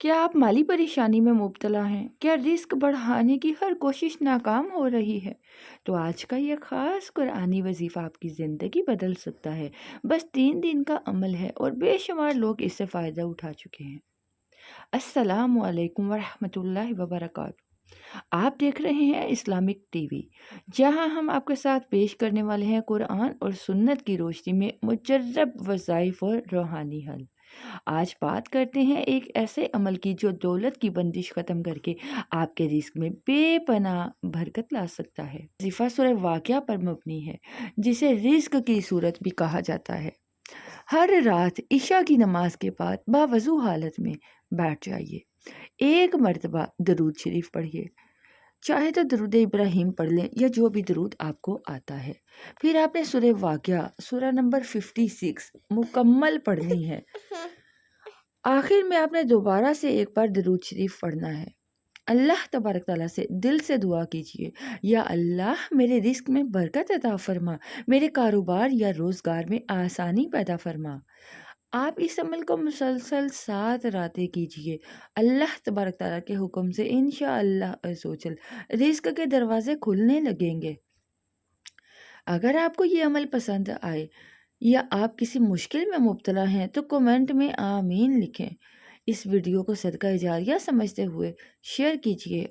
क्या आप माली परेशानी में मुब्तला हैं? क्या रिस्क बढ़ाने की हर कोशिश नाकाम हो रही है? तो आज का ये ख़ास कुरानी वजीफ़ा आपकी ज़िंदगी बदल सकता है। बस 3 दिन का अमल है और बेशुमार लोग इससे फ़ायदा उठा चुके हैं। अस्सलामु अलैकुम वरहमतुल्लाहि वबरकातुहू। आप देख रहे हैं इस्लामिक टीवी, जहां हम आपके साथ पेश करने वाले हैं कुरान और सुन्नत की रोशनी में मुजर्रब वज़ाइफ और रूहानी हल। आज बात करते हैं एक ऐसे अमल की जो दौलत की बंदिश ख़त्म करके आपके रिस्क में बेपनाह बरकत ला सकता है। वजीफ़ा सूरह वाक़िया पर मबनी है, जिसे रिस्क की सूरत भी कहा जाता है। हर रात इशा की नमाज के बाद बावज़ू हालत में बैठ जाइए। एक मर्तबा दरूद शरीफ पढ़िए, चाहे तो दरूद इब्राहिम पढ़ लें या जो भी दरूद आपको आता है। फिर आपने सूरह वाक़िया सूरा नंबर 56 मुकम्मल पढ़नी है। आखिर में आपने दोबारा से एक बार दरूद शरीफ पढ़ना है। अल्लाह तबारक ताला से दिल से दुआ कीजिए, या अल्लाह मेरे रिस्क में बरकत अता फरमा, मेरे कारोबार या रोज़गार में आसानी पैदा फरमा। आप इस अमल को मुसलसल 7 रातें कीजिए। अल्लाह तबारक ताला के हुक्म से इंशाअल्लाह अज़्ज़वजल रिस्क के दरवाजे खुलने लगेंगे। अगर आपको ये अमल पसंद आए या आप किसी मुश्किल में मुब्तला हैं तो कमेंट में आमीन लिखें। इस वीडियो को सदका जारिया समझते हुए शेयर कीजिए।